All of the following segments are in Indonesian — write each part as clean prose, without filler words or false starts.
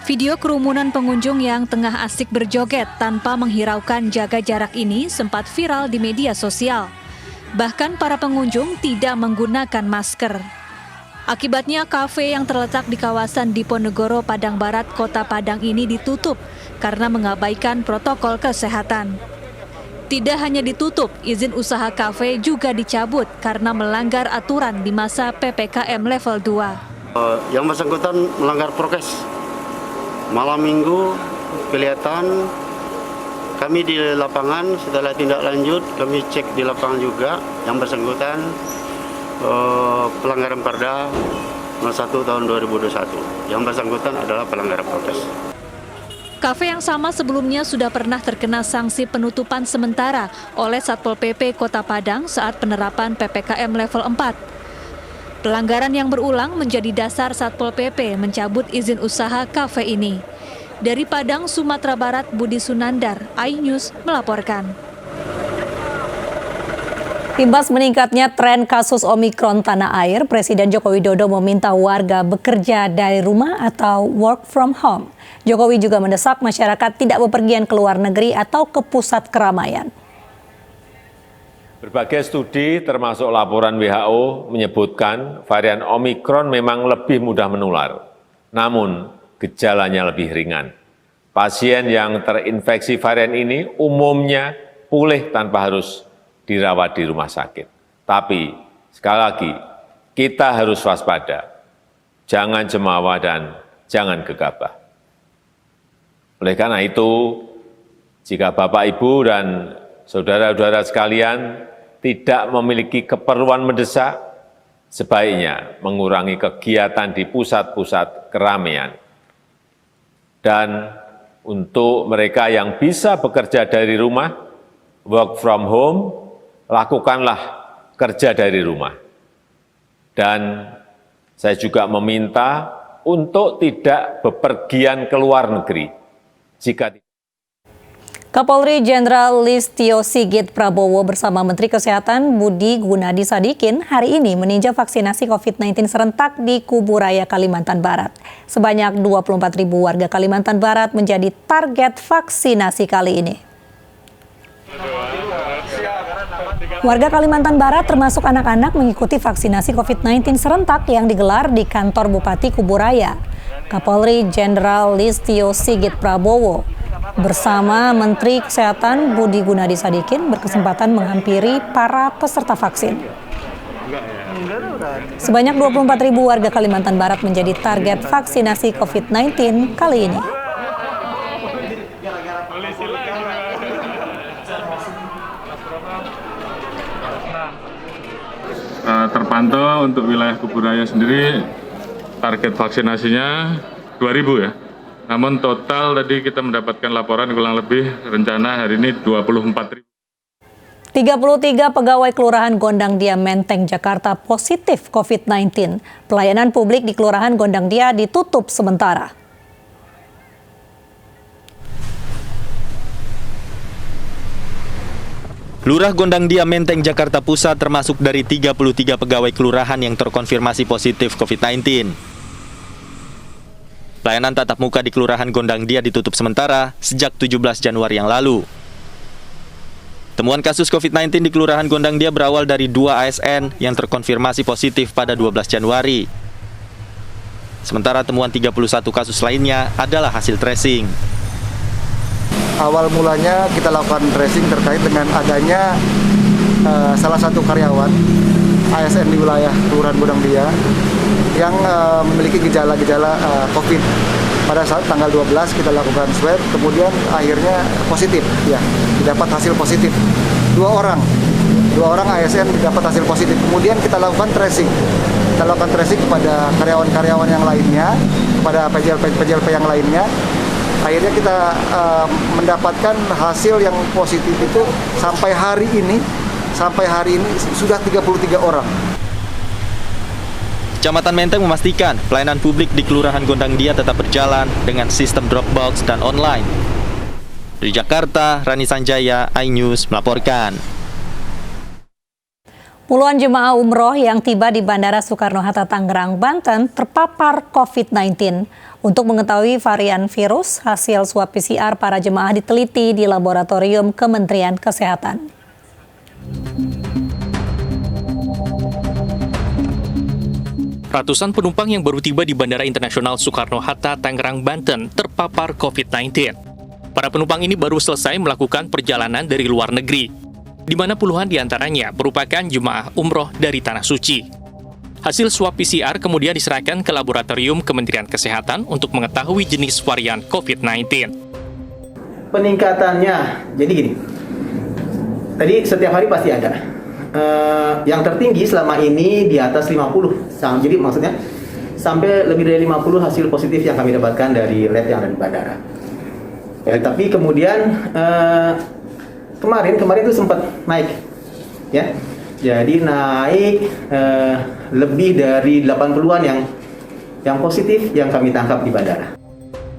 Video kerumunan pengunjung yang tengah asik berjoget tanpa menghiraukan jaga jarak ini sempat viral di media sosial. Bahkan para pengunjung tidak menggunakan masker. Akibatnya kafe yang terletak di kawasan Diponegoro, Padang Barat, Kota Padang ini ditutup karena mengabaikan protokol kesehatan. Tidak hanya ditutup, izin usaha kafe juga dicabut karena melanggar aturan di masa PPKM level 2. Yang bersangkutan melanggar prokes. Malam minggu kelihatan kami di lapangan, setelah tindak lanjut kami cek di lapangan juga yang bersangkutan pelanggaran Perda 01 tahun 2021. Yang bersangkutan adalah pelanggaran prokes. Kafe yang sama sebelumnya sudah pernah terkena sanksi penutupan sementara oleh Satpol PP Kota Padang saat penerapan PPKM level 4. Pelanggaran yang berulang menjadi dasar Satpol PP mencabut izin usaha kafe ini. Dari Padang, Sumatera Barat, Budi Sunandar, iNews melaporkan. Imbas meningkatnya tren kasus Omikron tanah air, Presiden Joko Widodo meminta warga bekerja dari rumah atau work from home. Jokowi juga mendesak masyarakat tidak bepergian ke luar negeri atau ke pusat keramaian. Berbagai studi termasuk laporan WHO menyebutkan varian Omikron memang lebih mudah menular, namun gejalanya lebih ringan. Pasien yang terinfeksi varian ini umumnya pulih tanpa harus dirawat di rumah sakit. Tapi sekali lagi, kita harus waspada, jangan cemawa dan jangan gegabah. Oleh karena itu, jika Bapak, Ibu, dan saudara-saudara sekalian tidak memiliki keperluan mendesak, sebaiknya mengurangi kegiatan di pusat-pusat keramaian. Dan untuk mereka yang bisa bekerja dari rumah, work from home, lakukanlah kerja dari rumah. Dan saya juga meminta untuk tidak bepergian ke luar negeri. Kapolri Jenderal Listio Sigit Prabowo bersama Menteri Kesehatan Budi Gunadi Sadikin hari ini meninjau vaksinasi COVID-19 serentak di Kuburaya, Kalimantan Barat. Sebanyak 24.000 warga Kalimantan Barat menjadi target vaksinasi kali ini. Warga Kalimantan Barat termasuk anak-anak mengikuti vaksinasi COVID-19 serentak yang digelar di kantor Bupati Kuburaya. Kapolri Jenderal Listio Sigit Prabowo bersama Menteri Kesehatan Budi Gunadi Sadikin berkesempatan menghampiri para peserta vaksin. Sebanyak 24.000 warga Kalimantan Barat menjadi target vaksinasi COVID-19 kali ini. Terpantau untuk wilayah Kuburaya sendiri target vaksinasinya 2.000 ya. Namun total tadi kita mendapatkan laporan kurang lebih rencana hari ini 24.000. 33 pegawai Kelurahan Gondang Dia Menteng, Jakarta positif COVID-19. Pelayanan publik di Kelurahan Gondang Dia ditutup sementara. Lurah Gondang Dia Menteng, Jakarta Pusat termasuk dari 33 pegawai kelurahan yang terkonfirmasi positif COVID-19. Pelayanan tatap muka di Kelurahan Gondang Dia ditutup sementara sejak 17 Januari yang lalu. Temuan kasus COVID-19 di Kelurahan Gondang Dia berawal dari 2 ASN yang terkonfirmasi positif pada 12 Januari. Sementara temuan 31 kasus lainnya adalah hasil tracing. Awal mulanya kita lakukan tracing terkait dengan adanya salah satu karyawan ASN di wilayah Kelurahan Gondang Dia yang memiliki gejala-gejala COVID. Pada saat tanggal 12 kita lakukan swab, kemudian akhirnya positif, ya, didapat hasil positif. Dua orang ASN didapat hasil positif. Kemudian kita lakukan tracing. Kita lakukan tracing kepada karyawan-karyawan yang lainnya, kepada PJLP yang lainnya. Akhirnya kita mendapatkan hasil yang positif itu sampai hari ini sudah 33 orang. Kecamatan Menteng memastikan pelayanan publik di Kelurahan Gondang Dia tetap berjalan dengan sistem Dropbox dan online. Dari Jakarta, Rani Sanjaya, iNews melaporkan. Puluhan jemaah umroh yang tiba di Bandara Soekarno-Hatta, Tangerang, Banten terpapar COVID-19. Untuk mengetahui varian virus, hasil swab PCR para jemaah diteliti di laboratorium Kementerian Kesehatan. Ratusan penumpang yang baru tiba di Bandara Internasional Soekarno-Hatta, Tangerang, Banten terpapar COVID-19. Para penumpang ini baru selesai melakukan perjalanan dari luar negeri, di mana puluhan diantaranya merupakan jemaah umroh dari Tanah Suci. Hasil swab PCR kemudian diserahkan ke laboratorium Kementerian Kesehatan untuk mengetahui jenis varian COVID-19. Peningkatannya, jadi gini, tadi setiap hari pasti ada. Yang tertinggi selama ini di atas 50. Jadi maksudnya sampai lebih dari 50 hasil positif yang kami dapatkan dari lab yang ada di bandara. Tapi kemudian kemarin itu sempat naik, ya. Jadi naik lebih dari 80-an yang positif yang kami tangkap di bandara.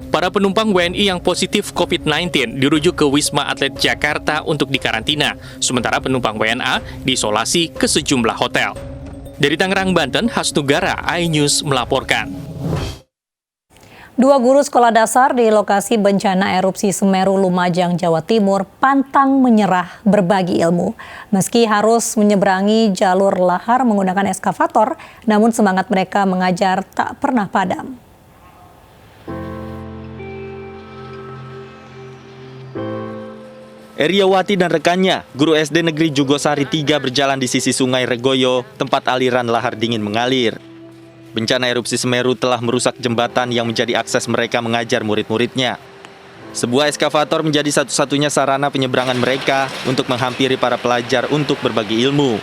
Para penumpang WNI yang positif COVID-19 dirujuk ke Wisma Atlet Jakarta untuk dikarantina, sementara penumpang WNA diisolasi ke sejumlah hotel. Dari Tangerang, Banten, Hasnugara, iNews melaporkan. Dua guru sekolah dasar di lokasi bencana erupsi Semeru, Lumajang, Jawa Timur pantang menyerah berbagi ilmu. Meski harus menyeberangi jalur lahar menggunakan eskavator, namun semangat mereka mengajar tak pernah padam. Eriawati dan rekannya, guru SD Negeri Jugosari 3 berjalan di sisi Sungai Regoyo, tempat aliran lahar dingin mengalir. Bencana erupsi Semeru telah merusak jembatan yang menjadi akses mereka mengajar murid-muridnya. Sebuah eskavator menjadi satu-satunya sarana penyeberangan mereka untuk menghampiri para pelajar untuk berbagi ilmu.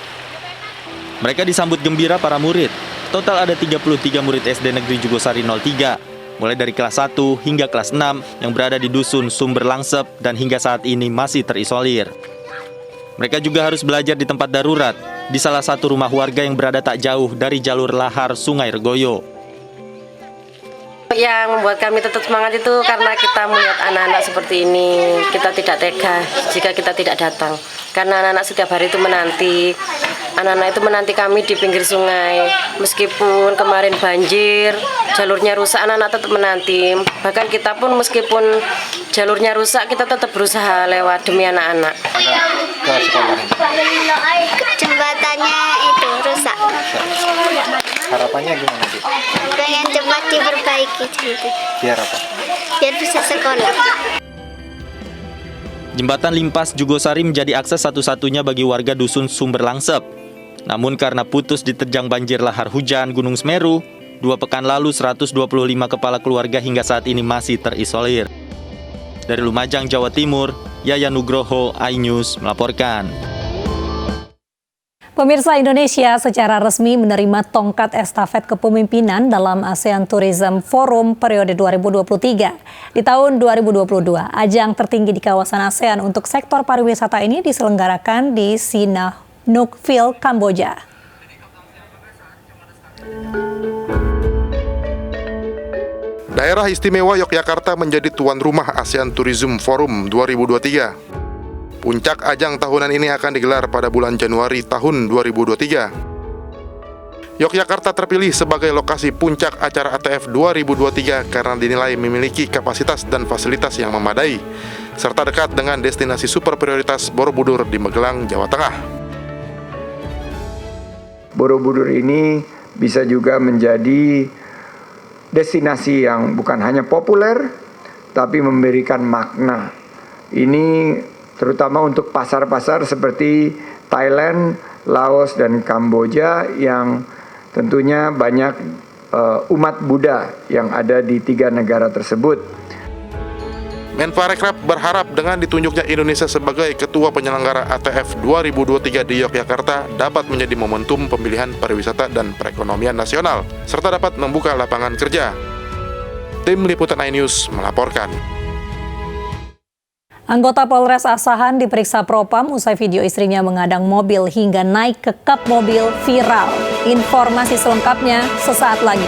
Mereka disambut gembira para murid. Total ada 33 murid SD Negeri Jugosari 03. Mulai dari kelas 1 hingga kelas 6 yang berada di Dusun Sumber Langsep dan hingga saat ini masih terisolir. Mereka juga harus belajar di tempat darurat, di salah satu rumah warga yang berada tak jauh dari jalur lahar Sungai Regoyo. Yang membuat kami tetap semangat itu karena kita melihat anak-anak seperti ini, kita tidak tega jika kita tidak datang. Karena anak-anak setiap hari itu menanti, kami di pinggir sungai. Meskipun kemarin banjir, jalurnya rusak, anak-anak tetap menanti. Bahkan kita pun meskipun jalurnya rusak, kita tetap berusaha lewat demi anak-anak. Jembatannya itu rusak. Harapannya gimana, Bu? Pengen cepat diperbaiki gitu. Biar apa? Biar bisa sekolah. Jembatan Limpas Jugosari menjadi akses satu-satunya bagi warga Dusun Sumber Langsep. Namun karena putus diterjang banjir lahar hujan Gunung Semeru, 2 pekan lalu 125 kepala keluarga hingga saat ini masih terisolir. Dari Lumajang, Jawa Timur, Yaya Nugroho, iNews melaporkan. Pemirsa, Indonesia secara resmi menerima tongkat estafet kepemimpinan dalam ASEAN Tourism Forum periode 2023. Di tahun 2022, ajang tertinggi di kawasan ASEAN untuk sektor pariwisata ini diselenggarakan di Sihanoukville, Kamboja. Daerah Istimewa Yogyakarta menjadi tuan rumah ASEAN Tourism Forum 2023. Puncak ajang tahunan ini akan digelar pada bulan Januari tahun 2023. Yogyakarta terpilih sebagai lokasi puncak acara ATF 2023 karena dinilai memiliki kapasitas dan fasilitas yang memadai, serta dekat dengan destinasi super prioritas Borobudur di Magelang, Jawa Tengah. Borobudur ini bisa juga menjadi destinasi yang bukan hanya populer, tapi memberikan makna. Ini terutama untuk pasar-pasar seperti Thailand, Laos, dan Kamboja yang tentunya banyak umat Buddha yang ada di 3 negara tersebut. Menparekraf berharap dengan ditunjuknya Indonesia sebagai ketua penyelenggara ATF 2023 di Yogyakarta dapat menjadi momentum pemilihan pariwisata dan perekonomian nasional, serta dapat membuka lapangan kerja. Tim Liputan iNews melaporkan. Anggota Polres Asahan diperiksa Propam usai video istrinya mengadang mobil hingga naik ke kap mobil viral. Informasi selengkapnya sesaat lagi.